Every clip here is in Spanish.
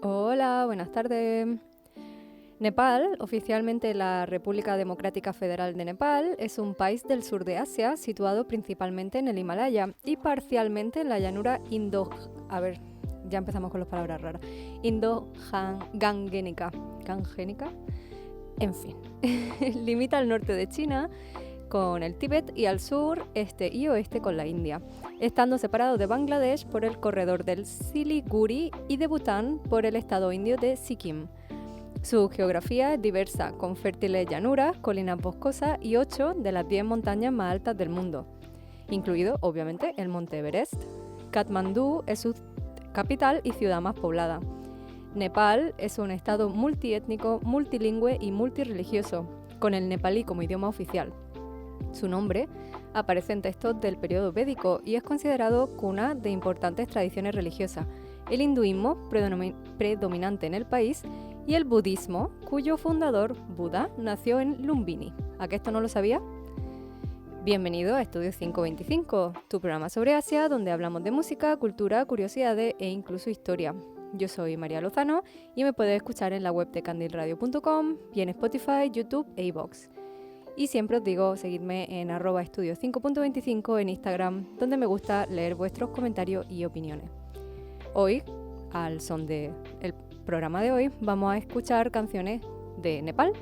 Hola, buenas tardes. Nepal, oficialmente la República Democrática Federal de Nepal, es un país del sur de Asia situado principalmente en el Himalaya y parcialmente en la llanura ya empezamos con las palabras raras. Indo-Gangénica. ¿Gangénica? En fin. Limita al norte de China con el Tíbet y al sur, este y oeste con la India, estando separado de Bangladesh por el corredor del Siliguri y de Bután por el estado indio de Sikkim. Su geografía es diversa, con fértiles llanuras, colinas boscosas y 8 de las 10 montañas más altas del mundo, incluido, obviamente, el monte Everest. Katmandú es su capital y ciudad más poblada. Nepal es un estado multiétnico, multilingüe y multirreligioso, con el nepalí como idioma oficial. Su nombre aparece en textos del periodo védico y es considerado cuna de importantes tradiciones religiosas, el hinduismo predominante en el país y el budismo, cuyo fundador, Buda, nació en Lumbini. ¿A qué esto no lo sabía? Bienvenido a Estudio 525, tu programa sobre Asia, donde hablamos de música, cultura, curiosidades e incluso historia. Yo soy María Lozano y me puedes escuchar en la web de candilradio.com y en Spotify, YouTube e iVoox. Y siempre os digo, seguidme en @estudio5.25 en Instagram, donde me gusta leer vuestros comentarios y opiniones. Hoy, al son del programa de hoy, vamos a escuchar canciones de Nepal.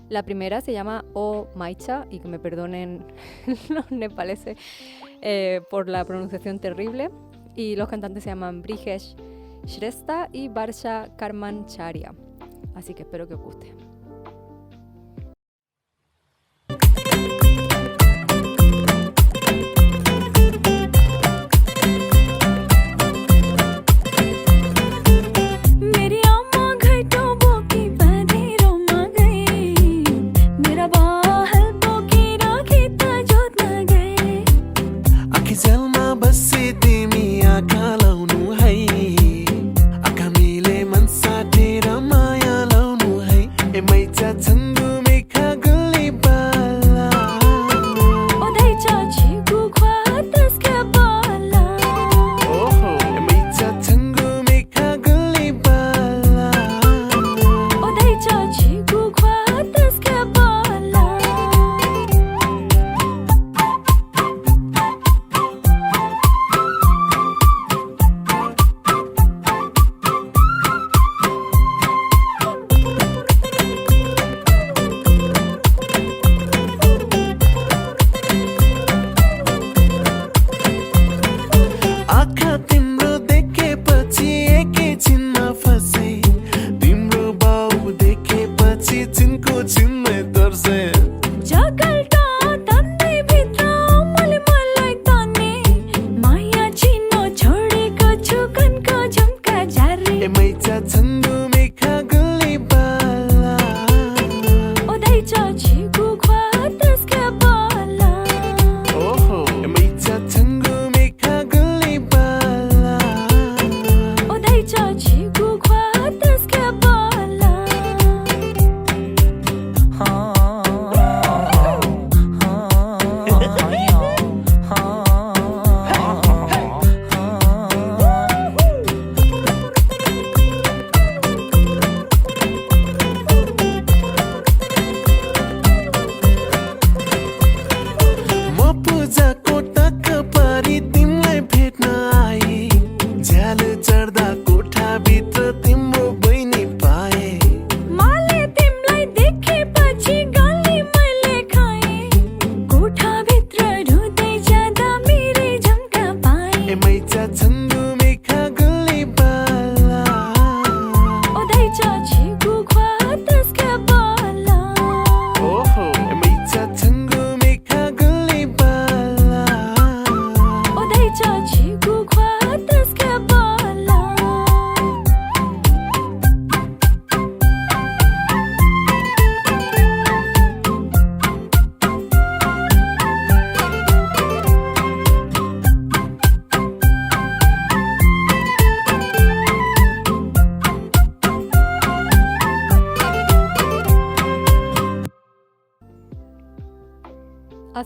La primera se llama O Maicha, y que me perdonen los nepaleses por la pronunciación terrible. Y los cantantes se llaman Brijesh Shrestha y Varsha Karmancharia. Así que espero que os guste.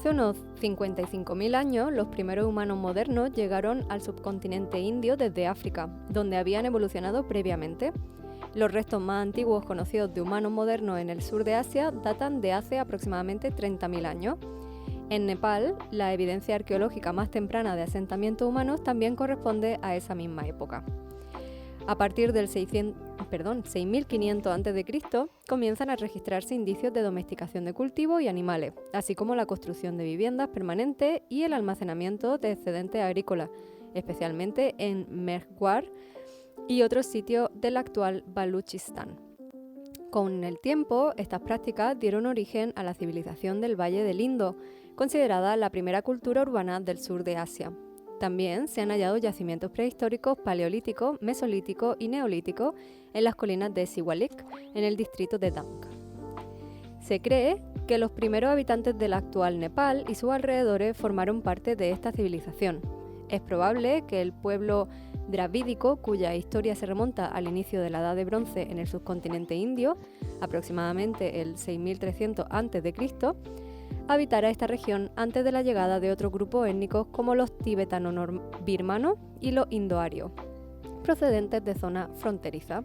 Hace unos 55.000 años, los primeros humanos modernos llegaron al subcontinente indio desde África, donde habían evolucionado previamente. Los restos más antiguos conocidos de humanos modernos en el sur de Asia datan de hace aproximadamente 30.000 años. En Nepal, la evidencia arqueológica más temprana de asentamientos humanos también corresponde a esa misma época. A partir del 6500 a.C., comienzan a registrarse indicios de domesticación de cultivos y animales, así como la construcción de viviendas permanentes y el almacenamiento de excedentes agrícolas, especialmente en Mehswar y otros sitios del actual Baluchistán. Con el tiempo, estas prácticas dieron origen a la civilización del Valle del Indo, considerada la primera cultura urbana del sur de Asia. También se han hallado yacimientos prehistóricos, paleolíticos, mesolíticos y neolíticos en las colinas de Siwalik, en el distrito de Damk. Se cree que los primeros habitantes del actual Nepal y sus alrededores formaron parte de esta civilización. Es probable que el pueblo dravídico, cuya historia se remonta al inicio de la Edad de Bronce en el subcontinente indio, aproximadamente el 6300 a.C., habitara esta región antes de la llegada de otros grupos étnicos como los tibetano-birmanos y los indoarios, procedentes de zona fronteriza.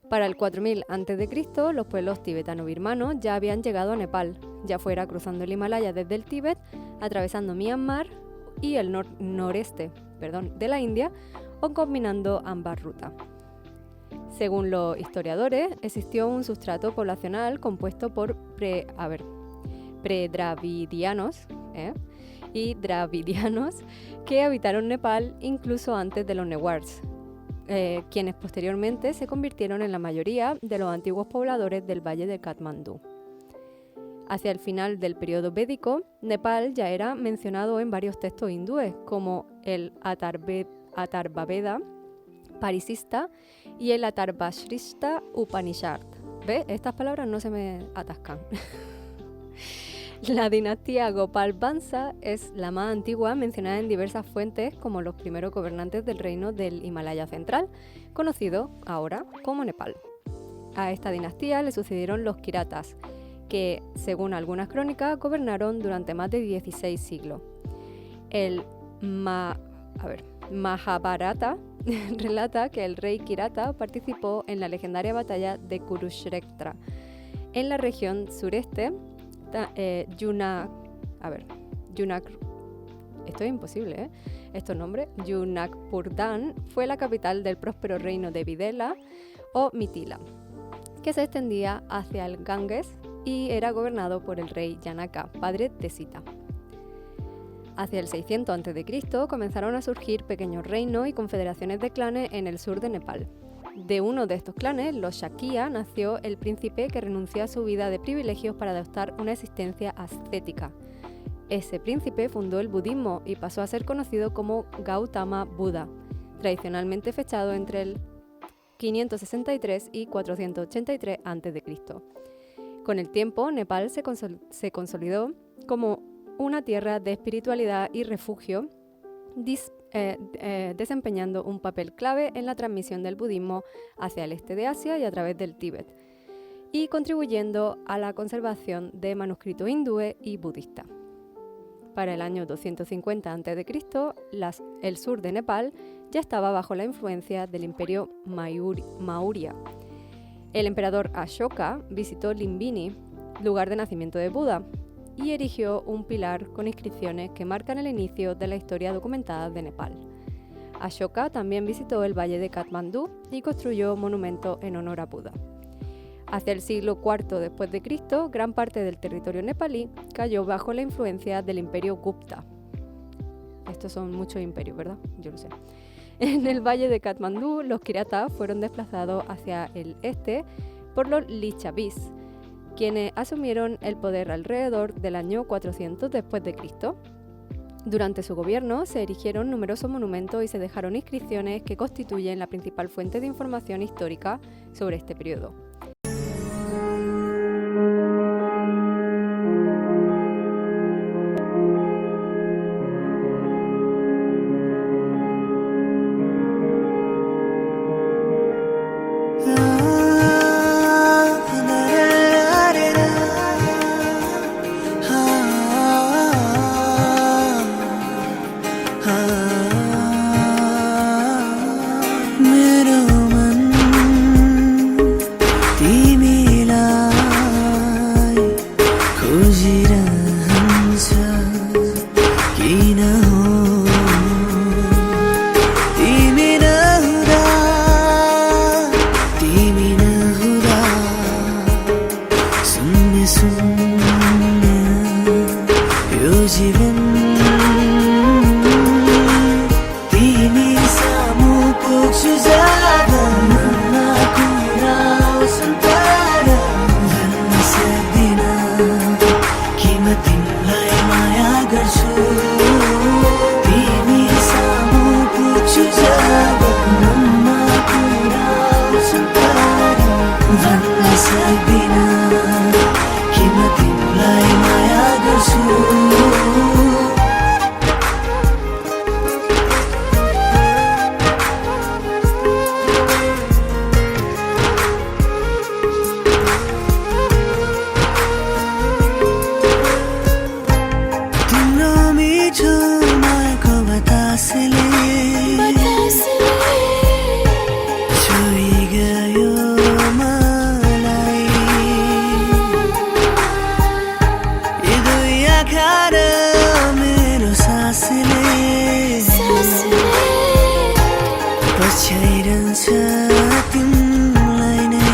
Para el 4000 a.C., los pueblos tibetano-birmanos ya habían llegado a Nepal, ya fuera cruzando el Himalaya desde el Tíbet, atravesando Myanmar y el noreste de la India, o combinando ambas rutas. Según los historiadores, existió un sustrato poblacional compuesto por predravidianos y dravidianos que habitaron Nepal incluso antes de los Newars, quienes posteriormente se convirtieron en la mayoría de los antiguos pobladores del valle de Katmandú. Hacia el final del periodo védico, Nepal ya era mencionado en varios textos hindúes, como el Atharvaveda Parisista y el Atharvashrishta Upanishad. ¿Ves? Estas palabras no se me atascan. La dinastía Gopal Vansa es la más antigua, mencionada en diversas fuentes como los primeros gobernantes del reino del Himalaya Central, conocido ahora como Nepal. A esta dinastía le sucedieron los Kiratas, que, según algunas crónicas, gobernaron durante más de 16 siglos. El Mahabharata relata que el rey Kirata participó en la legendaria batalla de Kurukshetra en la región sureste. Esto es imposible, estos nombres. Junakpurdan fue la capital del próspero reino de Videla o Mitila, que se extendía hacia el Ganges y era gobernado por el rey Janaka, padre de Sita. Hacia el 600 a.C. comenzaron a surgir pequeños reinos y confederaciones de clanes en el sur de Nepal. De uno de estos clanes, los Shakya, nació el príncipe que renunció a su vida de privilegios para adoptar una existencia ascética. Ese príncipe fundó el budismo y pasó a ser conocido como Gautama Buda, tradicionalmente fechado entre el 563 y 483 a.C. Con el tiempo, Nepal se consolidó como una tierra de espiritualidad y refugio, desempeñando un papel clave en la transmisión del budismo hacia el este de Asia y a través del Tíbet, y contribuyendo a la conservación de manuscritos hindúes y budistas. Para el año 250 a.C., el sur de Nepal ya estaba bajo la influencia del imperio Maurya. El emperador Ashoka visitó Lumbini, lugar de nacimiento de Buda, y erigió un pilar con inscripciones que marcan el inicio de la historia documentada de Nepal. Ashoka también visitó el valle de Katmandú y construyó monumentos en honor a Buda. Hacia el siglo IV después de Cristo, gran parte del territorio nepalí cayó bajo la influencia del imperio Gupta. Estos son muchos imperios, ¿verdad? Yo lo sé. En el valle de Katmandú, los Kiratas fueron desplazados hacia el este por los Lichavis, quienes asumieron el poder alrededor del año 400 después de Cristo. Durante su gobierno se erigieron numerosos monumentos y se dejaron inscripciones que constituyen la principal fuente de información histórica sobre este periodo. आइरहन्छ तिमीलाई नै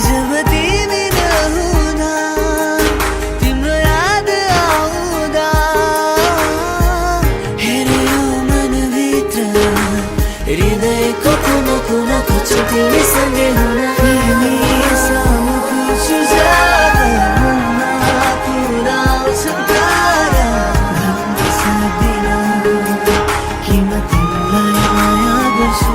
जब तिमी नहुँदा तिम्रो याद आउँदा हेरे यो मनभित्र हृदयको कुना कुना खोज्छु तिमीसँगै हुन तिमी सामु पुग्छु जब मनमा पुराउँछन् तारा भन्न सक्दिनँ कि म तिमीलाई माया गर्छु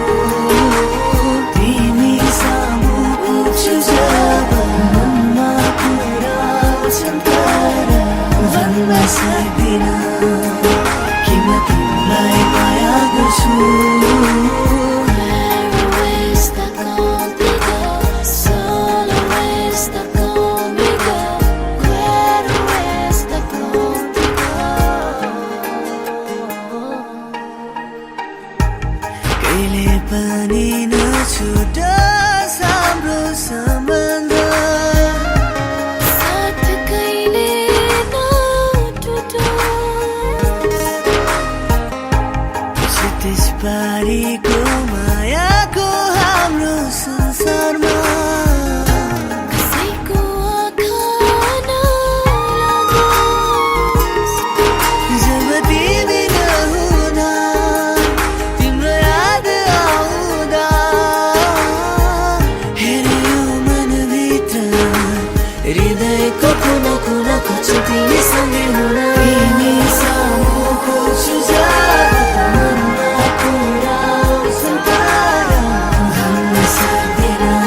तिमी सामु पुग्छु जब मनमा पुराउँछन् तारा भन्न सक्दिनँ कि म तिमीलाई माया गर्छु कहिले पनि नछुटोस् हाम्रो सम्बन्ध साथ कहिले नटुटोस् क्षितिज पारीको मायाको हाम्रो संसारमा कसैको आँखा नलागोस् जब तिमी नहुँदा तिम्रो याद आउँदा हेरे यो मनभित्र हृदयको कुना कुना खोज्छु तिमीसँगै हुन तिमी सामु पुग्छु जब मनमा पुराउँछन् तारा भन्न सक्दिनँ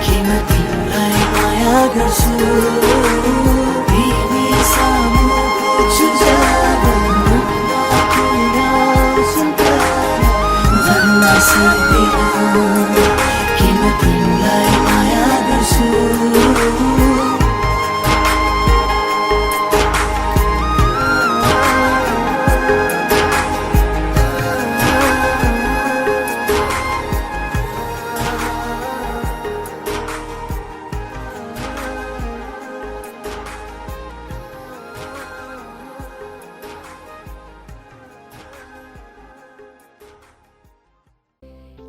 कि म तिमीलाई माया गर्छु तिमी सामु पुग्छु जब मनमा पुराउँछन् तारा भन्न सक्दिनँ कि म तिमीलाई माया गर्छु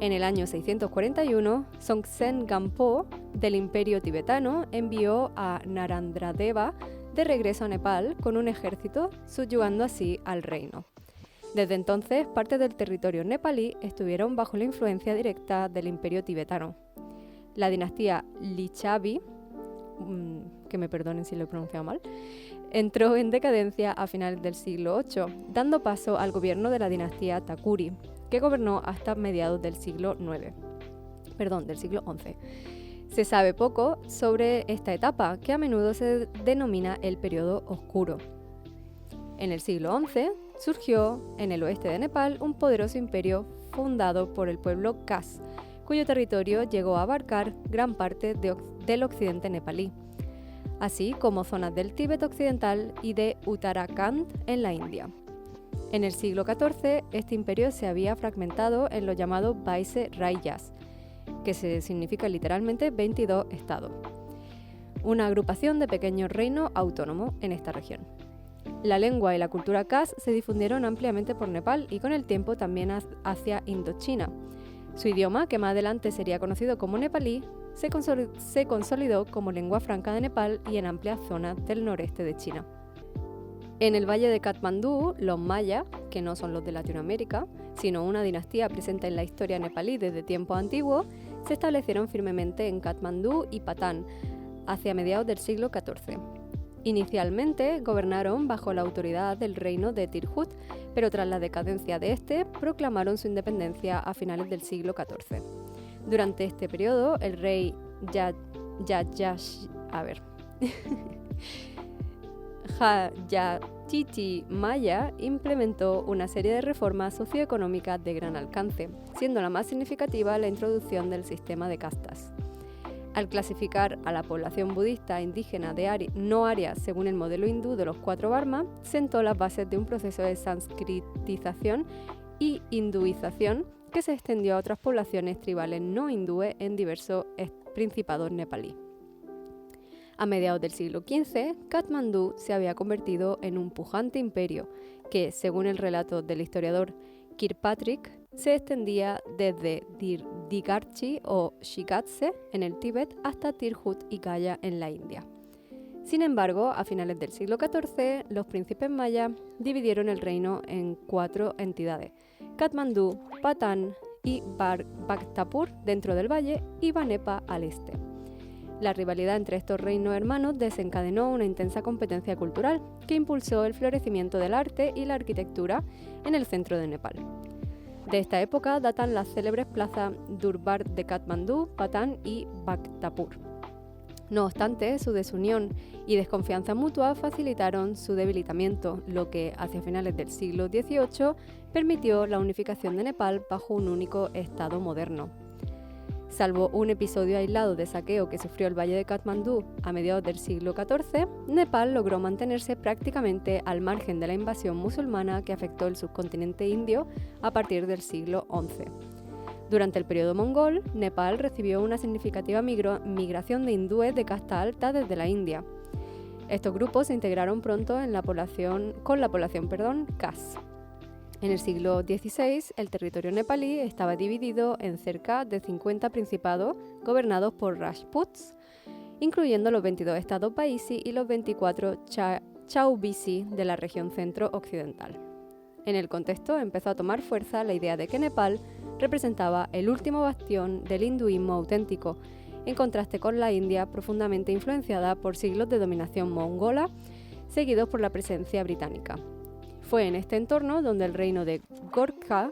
En el año 641, Songtsen Gampo del Imperio Tibetano envió a Narendradeva de regreso a Nepal con un ejército, subyugando así al reino. Desde entonces, parte del territorio nepalí estuvieron bajo la influencia directa del Imperio Tibetano. La dinastía Licchavi, que me perdonen si lo he pronunciado mal, entró en decadencia a finales del siglo VIII, dando paso al gobierno de la dinastía Thakuri, que gobernó hasta mediados del siglo XI. Se sabe poco sobre esta etapa, que a menudo se denomina el periodo oscuro. En el siglo XI surgió en el oeste de Nepal un poderoso imperio fundado por el pueblo Khas, cuyo territorio llegó a abarcar gran parte del occidente nepalí, así como zonas del Tíbet occidental y de Uttarakhand en la India. En el siglo XIV, este imperio se había fragmentado en los llamados Vicelayas, que significa literalmente 22 estados, una agrupación de pequeños reinos autónomos en esta región. La lengua y la cultura Khas se difundieron ampliamente por Nepal y con el tiempo también hacia Indochina. Su idioma, que más adelante sería conocido como nepalí, se consolidó como lengua franca de Nepal y en amplias zonas del noreste de China. En el valle de Katmandú, los mayas, que no son los de Latinoamérica, sino una dinastía presente en la historia nepalí desde tiempos antiguos, se establecieron firmemente en Katmandú y Patán hacia mediados del siglo XIV. Inicialmente gobernaron bajo la autoridad del reino de Tirhut, pero tras la decadencia de este, proclamaron su independencia a finales del siglo XIV. Durante este periodo, el rey Hayatiti Maya implementó una serie de reformas socioeconómicas de gran alcance, siendo la más significativa la introducción del sistema de castas. Al clasificar a la población budista indígena no aria según el modelo hindú de los 4 varnas, sentó las bases de un proceso de sanskritización y hinduización que se extendió a otras poblaciones tribales no hindúes en diversos principados nepalíes. A mediados del siglo XV, Katmandú se había convertido en un pujante imperio que, según el relato del historiador Kirkpatrick, se extendía desde Digarchi o Shikatse en el Tíbet hasta Tirhut y Gaya en la India. Sin embargo, a finales del siglo XIV, los príncipes mayas dividieron el reino en 4 entidades: Katmandú, Patan y Bhaktapur dentro del valle y Banepa al este. La rivalidad entre estos reinos hermanos desencadenó una intensa competencia cultural que impulsó el florecimiento del arte y la arquitectura en el centro de Nepal. De esta época datan las célebres plazas Durbar de Katmandú, Patan y Bhaktapur. No obstante, su desunión y desconfianza mutua facilitaron su debilitamiento, lo que, hacia finales del siglo XVIII, permitió la unificación de Nepal bajo un único estado moderno. Salvo un episodio aislado de saqueo que sufrió el valle de Katmandú a mediados del siglo XIV, Nepal logró mantenerse prácticamente al margen de la invasión musulmana que afectó el subcontinente indio a partir del siglo XI. Durante el periodo mongol, Nepal recibió una significativa migración de hindúes de casta alta desde la India. Estos grupos se integraron pronto con la población Khas. En el siglo XVI, el territorio nepalí estaba dividido en cerca de 50 principados gobernados por Rajputs, incluyendo los 22 estados Baisi y los 24 Chaubisi de la región centro-occidental. En el contexto empezó a tomar fuerza la idea de que Nepal representaba el último bastión del hinduismo auténtico, en contraste con la India profundamente influenciada por siglos de dominación mongola, seguidos por la presencia británica. Fue en este entorno donde el reino de Gorkha,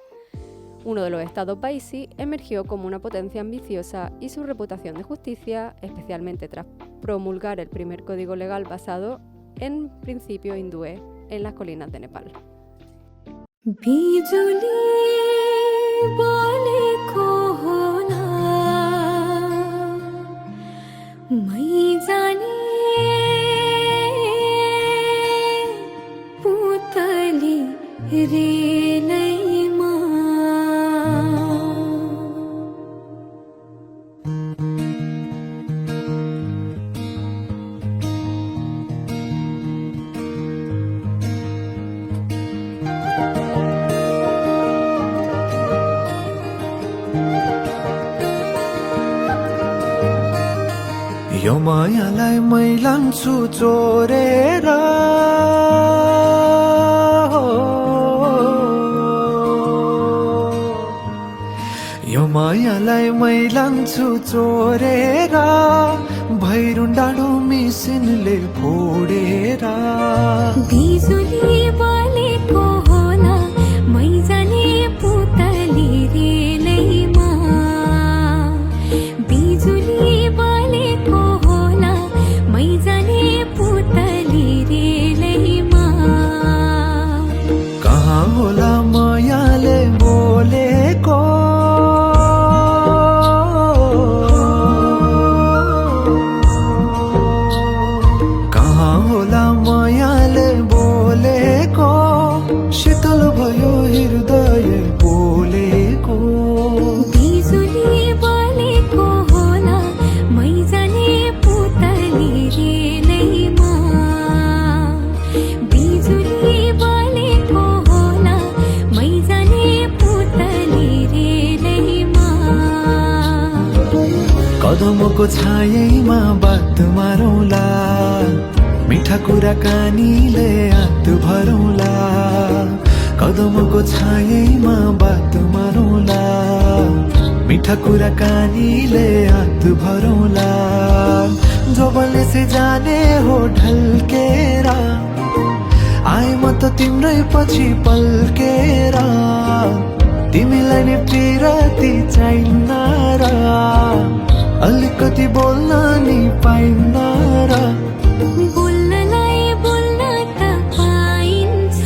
uno de los estados Baisi, emergió como una potencia ambiciosa y su reputación de justicia, especialmente tras promulgar el primer código legal basado en principios hindúes en las colinas de Nepal. बिजुली बोलेको होला मै जाने पुतली रेलैमा यो मायालाई मै लान्छु चोरेर यो मायालाई मै लान्छु चोरेर भैरुन डाँडो मिसिनले फोडेर बिजुली बलेको होला मै जाने पुतली रेलैमा बिजुली बलेको कहाँ होला मायाले बोलेको कहाँ होला मायाले बोलेको शीतल भयो हृदय बोलेको बिजुली बोलेको होला मै जाने पुतली रेलैमा बिजुली बोलेको होला मै जाने पुतली रेलैमा कदमको छायैमा बात मारौँला मिठा कुराकानीले हात भरौँला कदमको छायैमा बात मारौँला मिठा कुराकानीले हात भरौँला जोबले से जाने हो ढल्केर आए म त तिम्रै पछि पल्केर तिमीलाई नि पिरती चाहिन्न र अलिकति बोल्न नि पाइन्न र बोल्नलाई बोल्न त पाइन्छ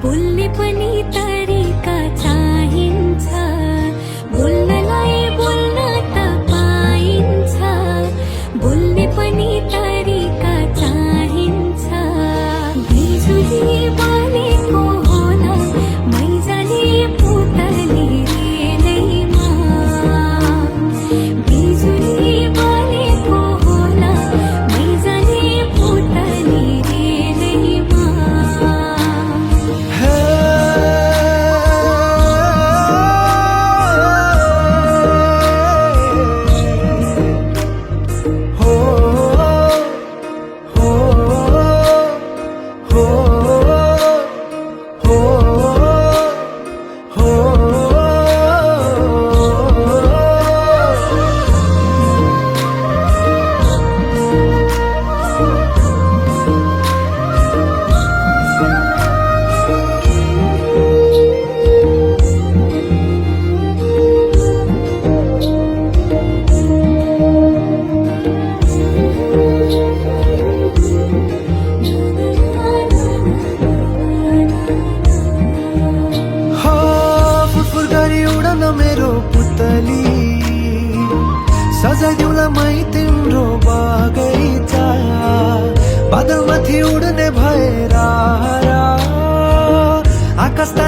बोल्ने पनि तरिका चाहिन्छ बोल्नलाई बोल्न त पाइन्छ बोल्ने पनि तरिका चाहिन्छ बिजुली बलेको होला मै जाने पुतली रेलैमा बिजुली बलेको होला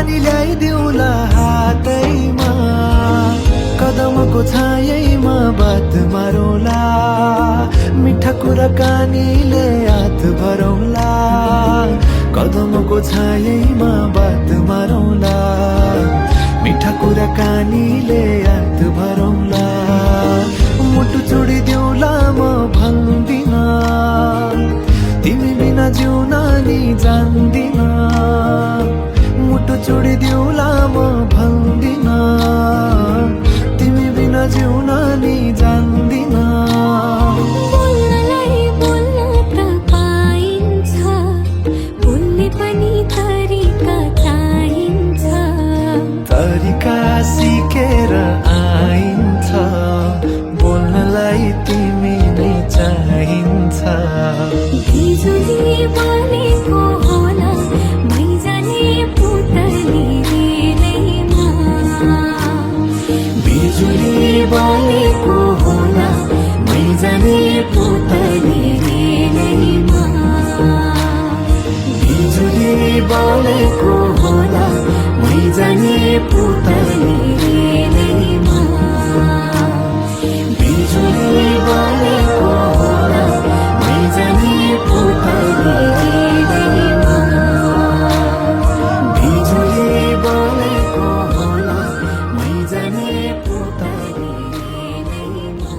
पानी ल्याइदिउला हातैमा कदमको छायैमा बात मारौला मिठा कुराकानीले हात भरौला कदमको छायैमा बात मारौला मिठा कुराकानीले हात भरौला मुटु छोडिदेऊला म भन्दिन तिमी बिना जिउन नि जान्दिन मुटु छोडिदेऊला म भन्दिन तिमी बिना जिउन नि जान्दिन बोल्नलाई बोल्न त पाइन्छ बोल्ने पनि तरिका चाहिन्छ तरिका सिकेर आइन्छ बोल्नलाई तिमी नै चाहिन्छ बिजुली बलेको होला मैजाने पुतली रेलैमा बिजुली बलेको होला मैजाने पुतली रेलैमा बिजुली बलेको होला मैजाने पुतली रेलैमा बिजुली बलेको होला मैजाने पुतली रेलैमा बिजुली बलेको होला मैजाने पुतली रेलैमा बिजुली बलेको होला मैजाने पुतली रेलैमा।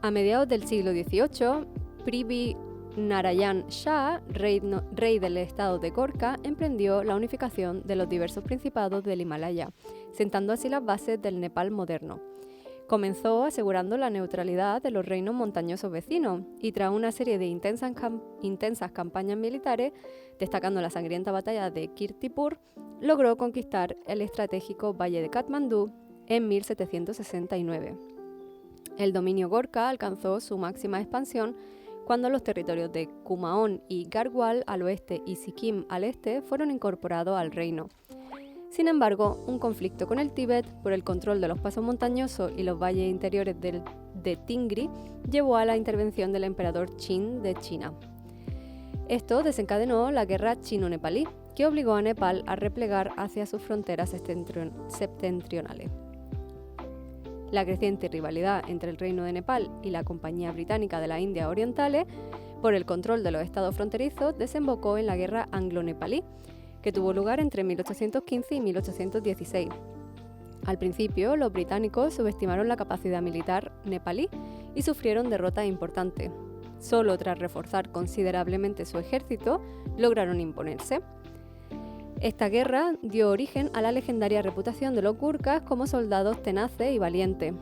A mediados del siglo XVIII, Prithvi Narayan Shah, rey del estado de Gorka, emprendió la unificación de los diversos principados del Himalaya, sentando así las bases del Nepal moderno. Comenzó asegurando la neutralidad de los reinos montañosos vecinos y tras una serie de intensas campañas militares, destacando la sangrienta batalla de Kirtipur, logró conquistar el estratégico Valle de Katmandú en 1769. El dominio Gorka alcanzó su máxima expansión cuando los territorios de Kumaon y Garhwal al oeste y Sikkim al este fueron incorporados al reino. Sin embargo, un conflicto con el Tíbet por el control de los pasos montañosos y los valles interiores de Tingri llevó a la intervención del emperador Qin de China. Esto desencadenó la guerra chino-nepalí, que obligó a Nepal a replegar hacia sus fronteras septentrionales. La creciente rivalidad entre el Reino de Nepal y la Compañía Británica de las Indias Orientales por el control de los estados fronterizos desembocó en la Guerra Anglo-Nepalí, que tuvo lugar entre 1815 y 1816. Al principio, los británicos subestimaron la capacidad militar nepalí y sufrieron derrotas importantes. Solo tras reforzar considerablemente su ejército, lograron imponerse. Esta guerra dio origen a la legendaria reputación de los Gurkhas como soldados tenaces y valientes.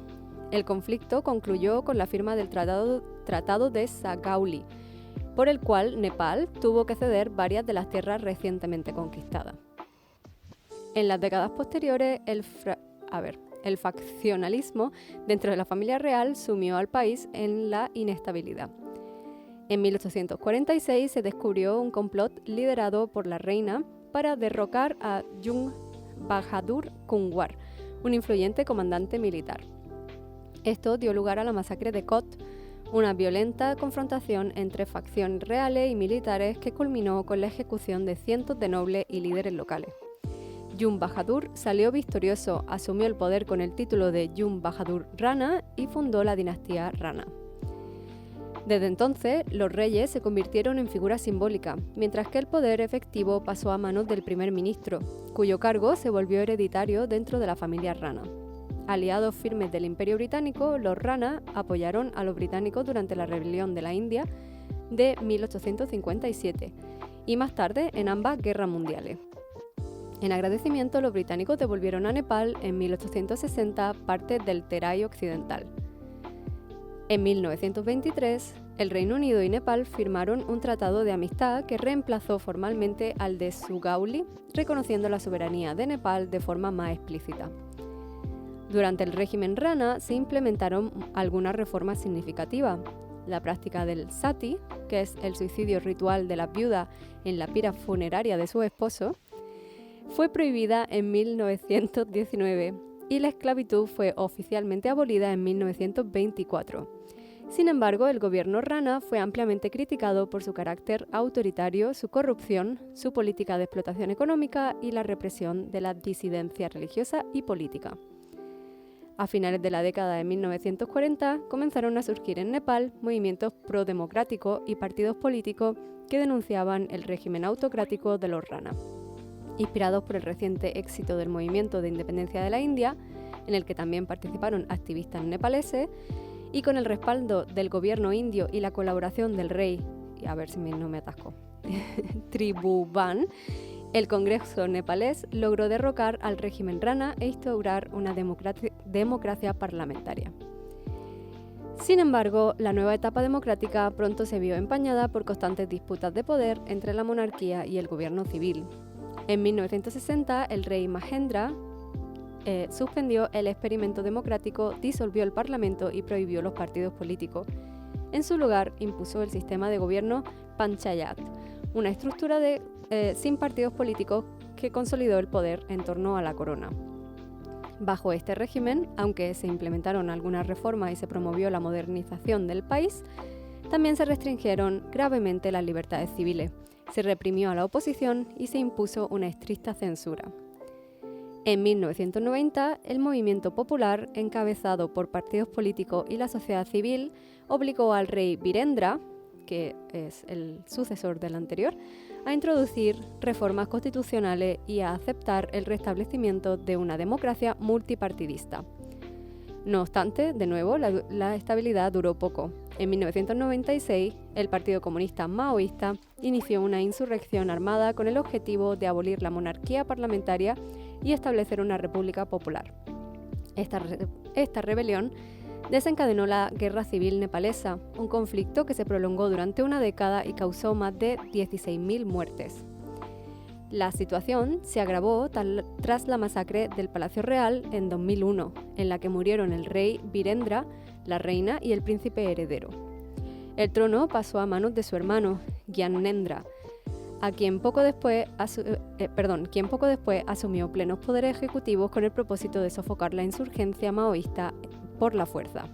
El conflicto concluyó con la firma del Tratado de Sagauli, por el cual Nepal tuvo que ceder varias de las tierras recientemente conquistadas. En las décadas posteriores, el faccionalismo dentro de la familia real sumió al país en la inestabilidad. En 1846 se descubrió un complot liderado por la reina para derrocar a Jung Bahadur Kunwar, un influyente comandante militar. Esto dio lugar a la masacre de Kot, una violenta confrontación entre facciones reales y militares que culminó con la ejecución de cientos de nobles y líderes locales. Jung Bahadur salió victorioso, asumió el poder con el título de Jung Bahadur Rana y fundó la dinastía Rana. Desde entonces, los reyes se convirtieron en figuras simbólicas, mientras que el poder efectivo pasó a manos del primer ministro, cuyo cargo se volvió hereditario dentro de la familia Rana. Aliados firmes del Imperio Británico, los Rana apoyaron a los británicos durante la rebelión de la India de 1857 y más tarde en ambas guerras mundiales. En agradecimiento, los británicos devolvieron a Nepal en 1860 parte del Terai occidental. En 1923, el Reino Unido y Nepal firmaron un tratado de amistad que reemplazó formalmente al de Sugauli, reconociendo la soberanía de Nepal de forma más explícita. Durante el régimen Rana se implementaron algunas reformas significativas. La práctica del sati, que es el suicidio ritual de la viuda en la pira funeraria de su esposo, fue prohibida en 1919 y la esclavitud fue oficialmente abolida en 1924. Sin embargo, el gobierno Rana fue ampliamente criticado por su carácter autoritario, su corrupción, su política de explotación económica y la represión de la disidencia religiosa y política. A finales de la década de 1940 comenzaron a surgir en Nepal movimientos pro-democráticos y partidos políticos que denunciaban el régimen autocrático de los Rana. Inspirados por el reciente éxito del movimiento de independencia de la India, en el que también participaron activistas nepaleses, y con el respaldo del gobierno indio y la colaboración del rey, y a ver si no me atasco, Tribhuvan, el Congreso nepalés logró derrocar al régimen Rana e instaurar una democracia parlamentaria. Sin embargo, la nueva etapa democrática pronto se vio empañada por constantes disputas de poder entre la monarquía y el gobierno civil. En 1960, el rey Mahendra suspendió el experimento democrático, disolvió el parlamento y prohibió los partidos políticos. En su lugar, impuso el sistema de gobierno Panchayat, una estructura sin partidos políticos que consolidó el poder en torno a la corona. Bajo este régimen, aunque se implementaron algunas reformas y se promovió la modernización del país, también se restringieron gravemente las libertades civiles, se reprimió a la oposición y se impuso una estricta censura. En 1990, el movimiento popular, encabezado por partidos políticos y la sociedad civil, obligó al rey Virendra, que es el sucesor del anterior, a introducir reformas constitucionales y a aceptar el restablecimiento de una democracia multipartidista. No obstante, de nuevo, la estabilidad duró poco. En 1996, el Partido Comunista Maoísta inició una insurrección armada con el objetivo de abolir la monarquía parlamentaria y establecer una república popular. Esta rebelión desencadenó la Guerra Civil Nepalesa, un conflicto que se prolongó durante una década y causó más de 16.000 muertes. La situación se agravó tras la masacre del Palacio Real en 2001, en la que murieron el rey Virendra, la reina y el príncipe heredero. El trono pasó a manos de su hermano, Gyanendra, quien poco después asumió plenos poderes ejecutivos con el propósito de sofocar la insurgencia maoísta por la fuerza.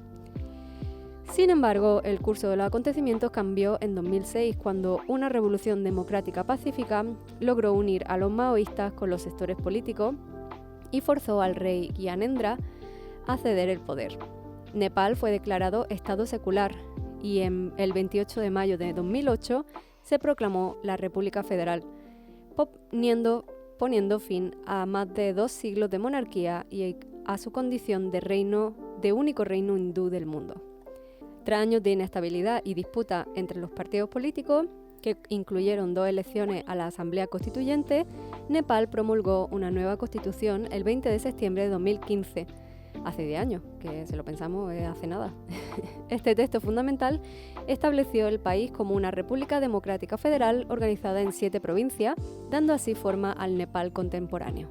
Sin embargo, el curso de los acontecimientos cambió en 2006 cuando una revolución democrática pacífica logró unir a los maoístas con los sectores políticos y forzó al rey Gyanendra a ceder el poder. Nepal fue declarado estado secular y el 28 de mayo de 2008 se proclamó la República Federal, poniendo fin a más de 2 siglos de monarquía y a su condición de único reino hindú del mundo. Tras años de inestabilidad y disputa entre los partidos políticos, que incluyeron 2 elecciones a la Asamblea Constituyente, Nepal promulgó una nueva constitución el 20 de septiembre de 2015, hace 10 años, que si lo pensamos hace nada. Este texto fundamental estableció el país como una república democrática federal organizada en 7 provincias, dando así forma al Nepal contemporáneo.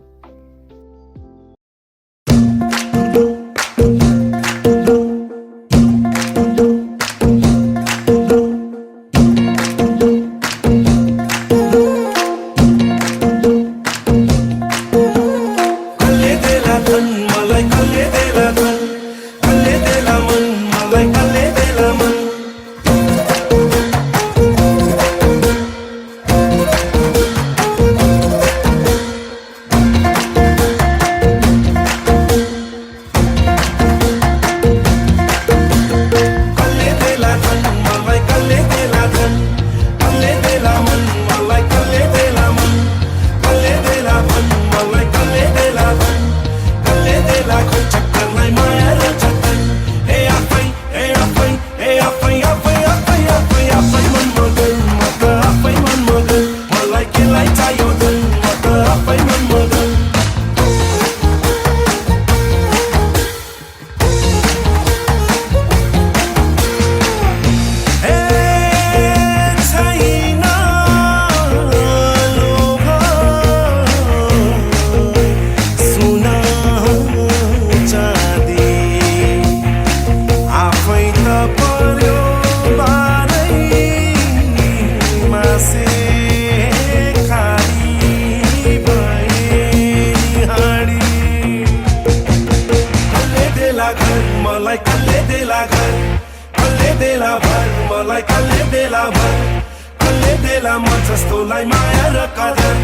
मलाई कल्ले देला भर कल्ले देला म जस्तोलाई माया र कदर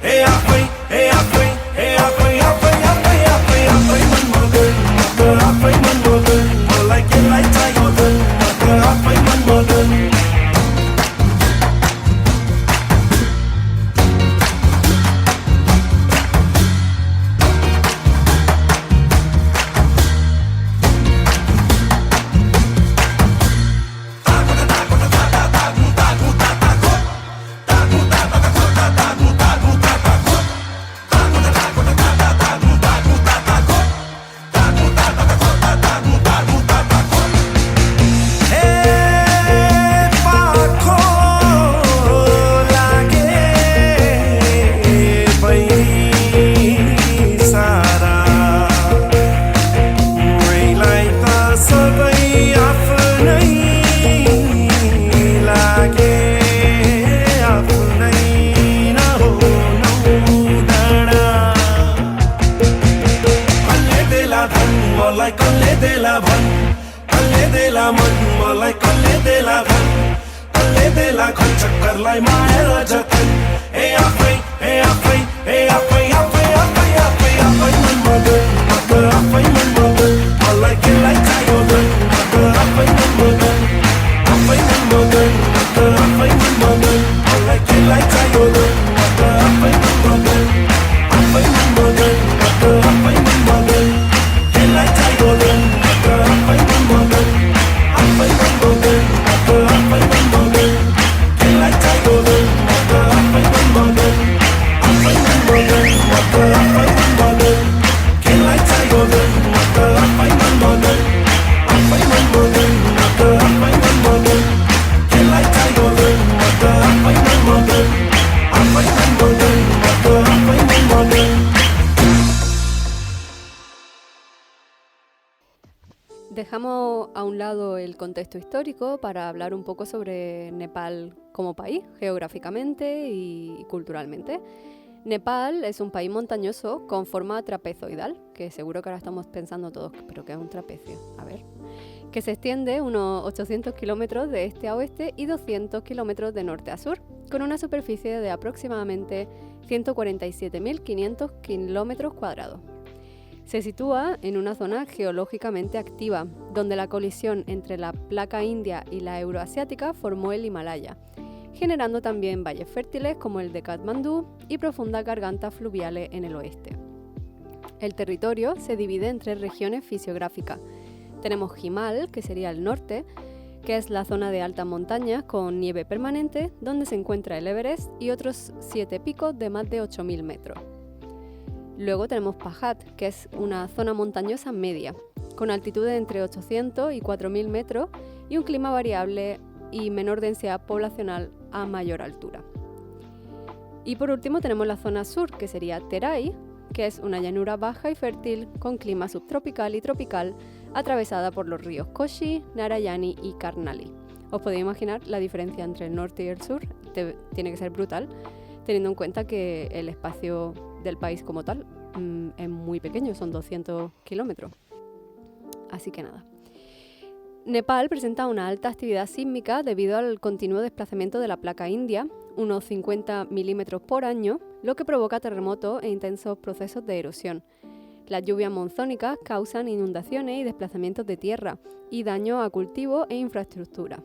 ए आफै ए आफै ए आफै आफै आफै आफै आफै मन मगन म त आफै मन मगन मलाई केलाई चाहियो धन म त आफै मन मगन मलाई कल्ले देला भन कल्ले देला मन मलाई कल्ले देला धन कल्ले देला खन चक्करलाई माया र जतन ए आफै ए आफै ए आफै आफै आफै आफै आफै मन मगन म त आफै मन मगन मलाई केलाई चाहियो धन म त आफै मन मगन आफै मन मगन म त आफै मन मगन मलाई केलाई चाहियो धन म त आफै मन मगन आफै मन मगन म त आफै मन मगन केलाई चाहियो धन म त आफै मन मगन आफै मन मगन म त आफै मन मगन केलाई चाहियो धन म त आफै मन मगन आफै मन मगन म त आफै मन मगन केलाई चाहियो धन म त आफै मन मगन आफै मन मगन म त आफै मन मगन केलाई चाहियो धन म त आफै मन मगन आफै मन मगन म त आफै मन मगन. Dejamos a un lado el contexto histórico para hablar un poco sobre Nepal como país, geográficamente y culturalmente. Nepal es un país montañoso con forma trapezoidal, que seguro que ahora estamos pensando todos, pero ¿qué es un trapecio? A ver. Que se extiende unos 800 kilómetros de este a oeste y 200 kilómetros de norte a sur, con una superficie de aproximadamente 147.500 kilómetros cuadrados. Se sitúa en una zona geológicamente activa, donde la colisión entre la placa india y la euroasiática formó el Himalaya, generando también valles fértiles como el de Katmandú y profundas gargantas fluviales en el oeste. El territorio se divide en 3 regiones fisiográficas. Tenemos Himal, que sería el norte, que es la zona de altas montañas con nieve permanente, donde se encuentra el Everest y otros 7 picos de más de 8.000 metros. Luego tenemos Pajat, que es una zona montañosa media, con altitudes entre 800 y 4.000 metros y un clima variable y menor densidad poblacional a mayor altura. Y por último tenemos la zona sur, que sería Terai, que es una llanura baja y fértil con clima subtropical y tropical, atravesada por los ríos Koshi, Narayani y Karnali. Os podéis imaginar la diferencia entre el norte y el sur, tiene que ser brutal, teniendo en cuenta que el espacio del país como tal es muy pequeño, son 200 kilómetros. Así que nada. Nepal presenta una alta actividad sísmica debido al continuo desplazamiento de la placa india, unos 50 milímetros por año, lo que provoca terremotos e intensos procesos de erosión. Las lluvias monzónicas causan inundaciones y desplazamientos de tierra y daño a cultivos e infraestructura.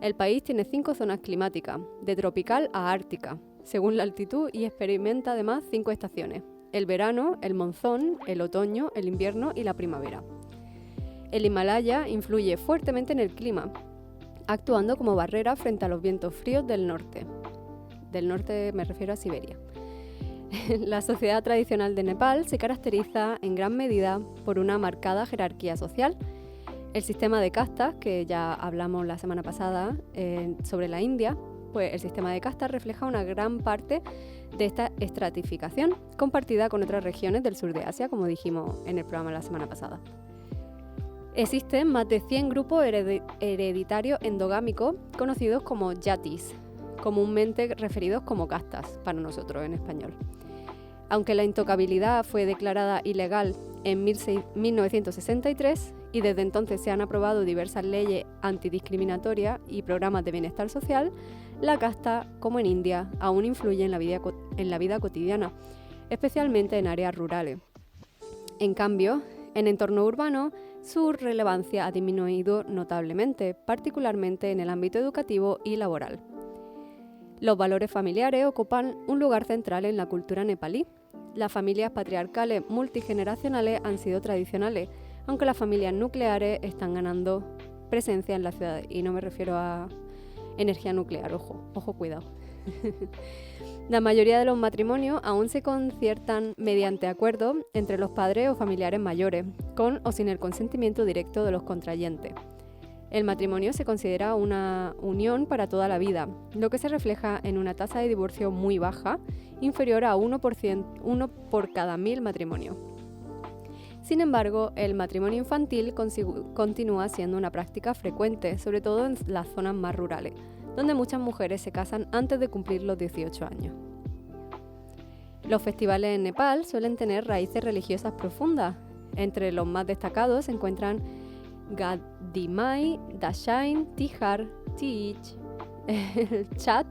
El país tiene 5 zonas climáticas, de tropical a ártica, según la altitud, y experimenta además 5 estaciones: el verano, el monzón, el otoño, el invierno y la primavera. El Himalaya influye fuertemente en el clima, actuando como barrera frente a los vientos fríos del norte. Del norte me refiero a Siberia. La sociedad tradicional de Nepal se caracteriza en gran medida por una marcada jerarquía social. El sistema de castas, que ya hablamos la semana pasada sobre la India, pues el sistema de castas refleja una gran parte de esta estratificación, compartida con otras regiones del sur de Asia, como dijimos en el programa la semana pasada. Existen más de 100 grupos hereditarios endogámicos conocidos como yatis, comúnmente referidos como castas para nosotros en español. Aunque la intocabilidad fue declarada ilegal en 1963 y desde entonces se han aprobado diversas leyes antidiscriminatorias y programas de bienestar social, la casta, como en India, aún influye en la vida cotidiana, especialmente en áreas rurales. En cambio, en entorno urbano, su relevancia ha disminuido notablemente, particularmente en el ámbito educativo y laboral. Los valores familiares ocupan un lugar central en la cultura nepalí. Las familias patriarcales multigeneracionales han sido tradicionales, aunque las familias nucleares están ganando presencia en la ciudad. Y no me refiero a energía nuclear, ojo, cuidado. La mayoría de los matrimonios aún se conciertan mediante acuerdo entre los padres o familiares mayores, con o sin el consentimiento directo de los contrayentes. El matrimonio se considera una unión para toda la vida, lo que se refleja en una tasa de divorcio muy baja, inferior a 1 por cada 1000 matrimonios. Sin embargo, el matrimonio infantil continúa siendo una práctica frecuente, sobre todo en las zonas más rurales, donde muchas mujeres se casan antes de cumplir los 18 años. Los festivales en Nepal suelen tener raíces religiosas profundas. Entre los más destacados se encuentran Gadimai, Dashain, Tihar, Teej, el Chat,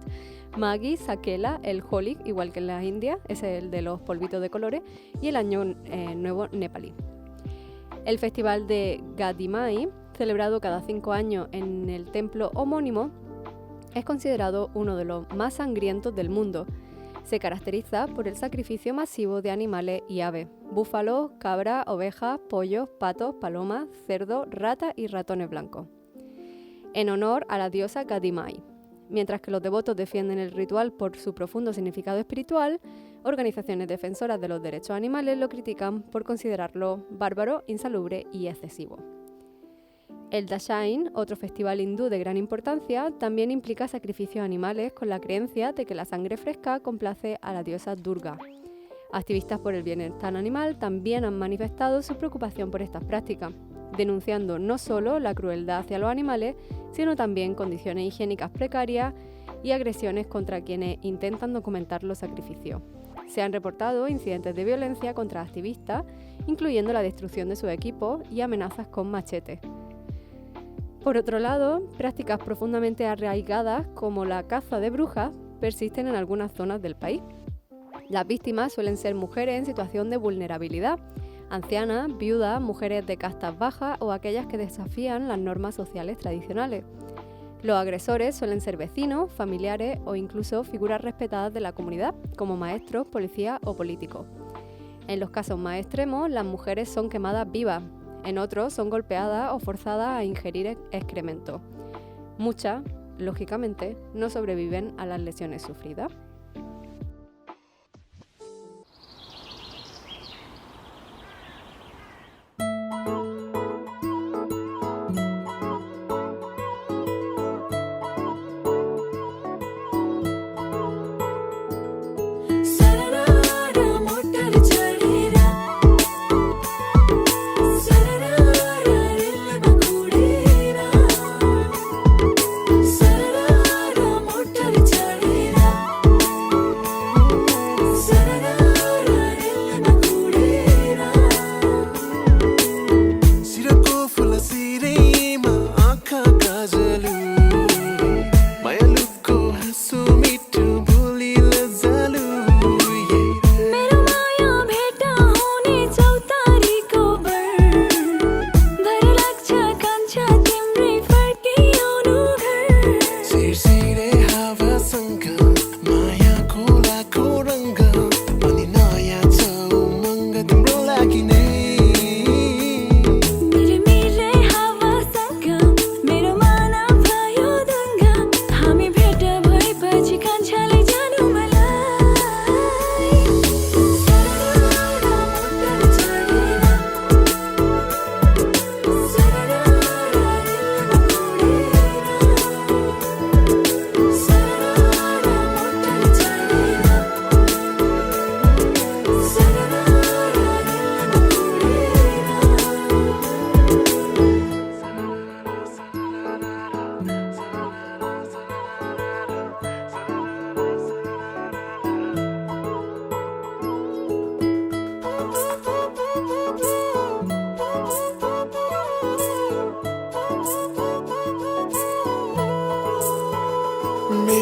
Maghi, Sakela, el Holi, igual que en las Indias, ese es el de los polvitos de colores, y el Año Nuevo Nepalí. El festival de Gadimai, celebrado cada 5 años en el templo homónimo, es considerado uno de los más sangrientos del mundo. Se caracteriza por el sacrificio masivo de animales y aves: búfalos, cabras, ovejas, pollos, patos, palomas, cerdos, ratas y ratones blancos, en honor a la diosa Gadimai. Mientras que los devotos defienden el ritual por su profundo significado espiritual, organizaciones defensoras de los derechos animales lo critican por considerarlo bárbaro, insalubre y excesivo. El Dashain, otro festival hindú de gran importancia, también implica sacrificios animales con la creencia de que la sangre fresca complace a la diosa Durga. Activistas por el bienestar animal también han manifestado su preocupación por estas prácticas, denunciando no solo la crueldad hacia los animales, sino también condiciones higiénicas precarias y agresiones contra quienes intentan documentar los sacrificios. Se han reportado incidentes de violencia contra activistas, incluyendo la destrucción de sus equipos y amenazas con machetes. Por otro lado, prácticas profundamente arraigadas como la caza de brujas persisten en algunas zonas del país. Las víctimas suelen ser mujeres en situación de vulnerabilidad, ancianas, viudas, mujeres de castas bajas o aquellas que desafían las normas sociales tradicionales. Los agresores suelen ser vecinos, familiares o incluso figuras respetadas de la comunidad, como maestros, policías o políticos. En los casos más extremos, las mujeres son quemadas vivas. En otros son golpeadas o forzadas a ingerir excrementos. Muchas, lógicamente, no sobreviven a las lesiones sufridas.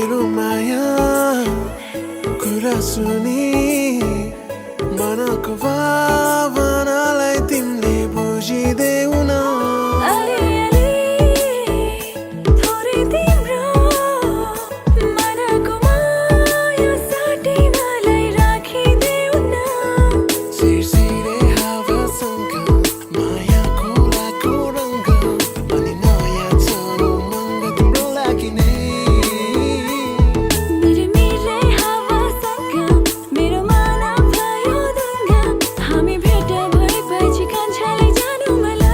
मेरो माया कुरा सुनि मनको भावनालाई तिमीले बुझिदेऊ न अलिअलि थोरै तिम्रो मनको माया साटी मलाई राखिदेऊ न सिरसिरे हावासँग मायाको लाखो रङ्ग अनि नयाँ छ उमङ्ग तिम्रो लागि नै मिरमिरे हावासँग मेरो मन भयो दङ्ग हामी भेट भएपछि कान्छालाई जानु मलाई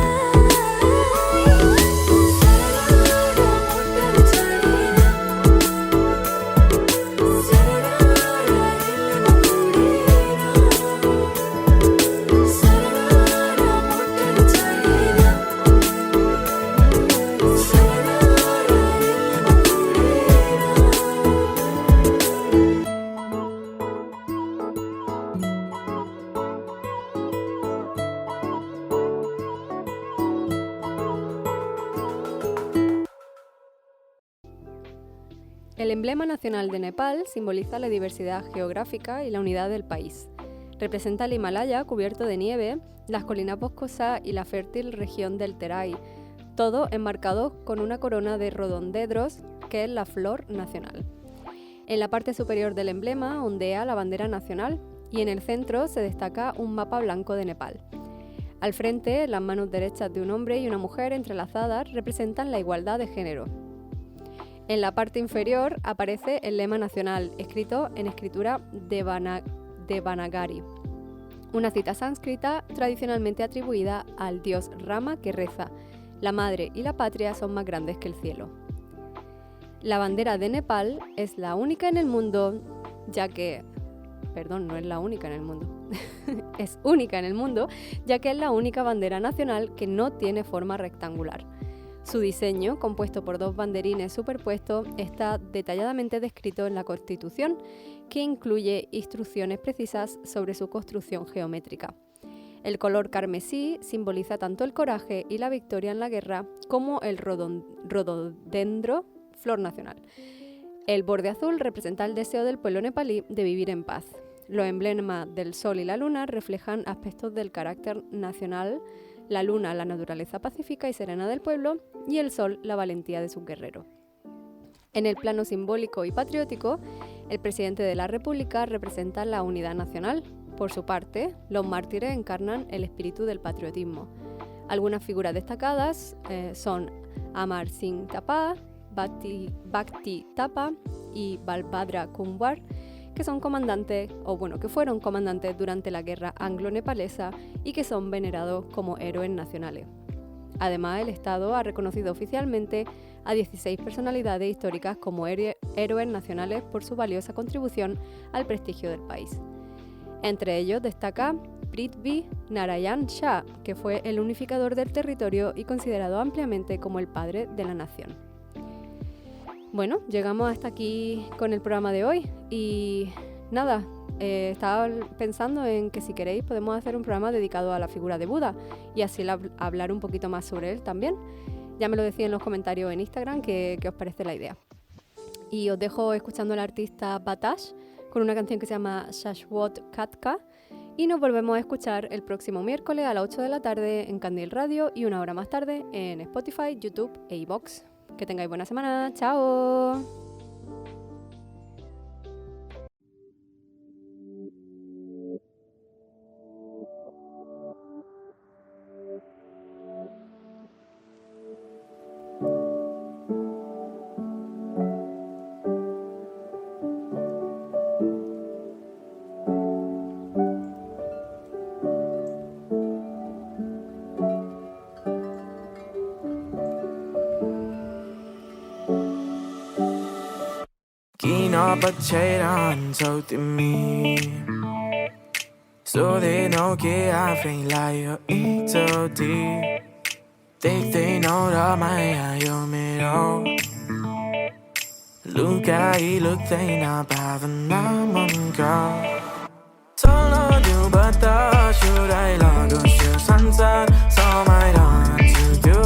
El emblema nacional de Nepal simboliza la diversidad geográfica y la unidad del país. Representa el Himalaya cubierto de nieve, las colinas boscosas y la fértil región del Terai, todo enmarcado con una corona de rododendros, que es la flor nacional. En la parte superior del emblema ondea la bandera nacional y en el centro se destaca un mapa blanco de Nepal. Al frente, las manos derechas de un hombre y una mujer entrelazadas representan la igualdad de género. En la parte inferior aparece el lema nacional, escrito en escritura Devanagari, una cita sánscrita tradicionalmente atribuida al dios Rama que reza: la madre y la patria son más grandes que el cielo. La bandera de Nepal es la única en el mundo, ya que... Perdón, no es la única en el mundo. Es única en el mundo, ya que es la única bandera nacional que no tiene forma rectangular. Su diseño, compuesto por dos banderines superpuestos, está detalladamente descrito en la Constitución, que incluye instrucciones precisas sobre su construcción geométrica. El color carmesí simboliza tanto el coraje y la victoria en la guerra como el rododendro, flor nacional. El borde azul representa el deseo del pueblo nepalí de vivir en paz. Los emblemas del sol y la luna reflejan aspectos del carácter nacional: la luna, la naturaleza pacífica y serena del pueblo, y el sol, la valentía de sus guerreros. En el plano simbólico y patriótico, el presidente de la República representa la unidad nacional. Por su parte, los mártires encarnan el espíritu del patriotismo. Algunas figuras destacadas son Amar Singh Thapa, Bhakti Thapa y Balbhadra Kunwar, que fueron comandantes durante la guerra anglo-nepalesa y que son venerados como héroes nacionales. Además, el Estado ha reconocido oficialmente a 16 personalidades históricas como héroes nacionales por su valiosa contribución al prestigio del país. Entre ellos destaca Prithvi Narayan Shah, que fue el unificador del territorio y considerado ampliamente como el padre de la nación. Bueno, llegamos hasta aquí con el programa de hoy y nada, estaba pensando en que si queréis podemos hacer un programa dedicado a la figura de Buda y así hablar un poquito más sobre él también. Ya me lo decís en los comentarios en Instagram qué os parece la idea. Y os dejo escuchando al artista Batash con una canción que se llama Shashwat Katka y nos volvemos a escuchar el próximo miércoles a las 8 de la tarde en Candil Radio y una hora más tarde en Spotify, YouTube e iVoox. Que tengáis buena semana. ¡Chao! किन पछ्याइरहन्छौ तिमी सोधेनौ के आफैलाई यो एकचोटि देख्दैनौ र माया यो मेरो लुक्दैन भावना मनका चल्न देऊ बतास उडाइलागोस् यो संसार समाइरहन्छु त्यो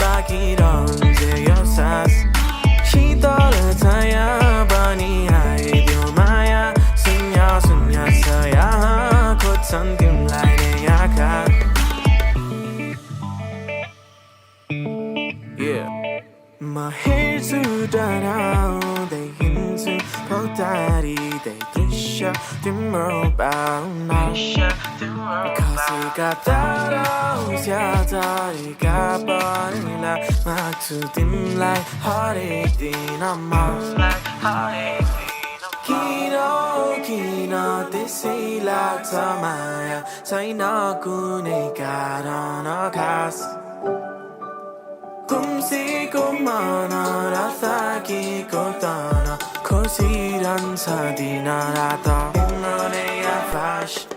ताकिरहन्छ यो सास शीतल छाया here to down they into potari they trisha timro bauna 가시가 따라오ся 자리가 버리라 막투 dim like heartache dinama Kino kino disila tamaya China kune karana kas Kumsi kumana rasaki kotana Kosiran sadina rata Imone ya fash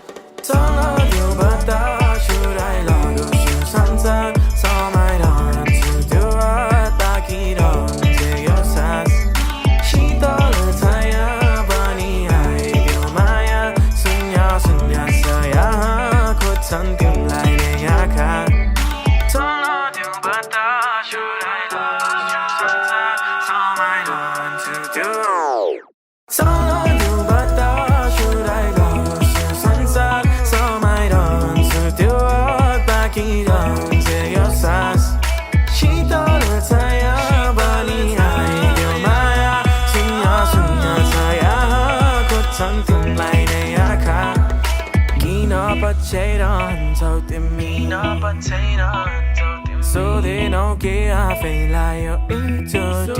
Tala you bata should I love you sunset So my darling to do it back it on to your sense She thought it's higher bunny I feel maya sunya sunya saya Kutan kim lai ne yaka Tala you bata should I love you sunset So my darling to do it Tala you bata should I love you sunset Something like that, potato, so they mean potato. So they don't care, I feel like you're into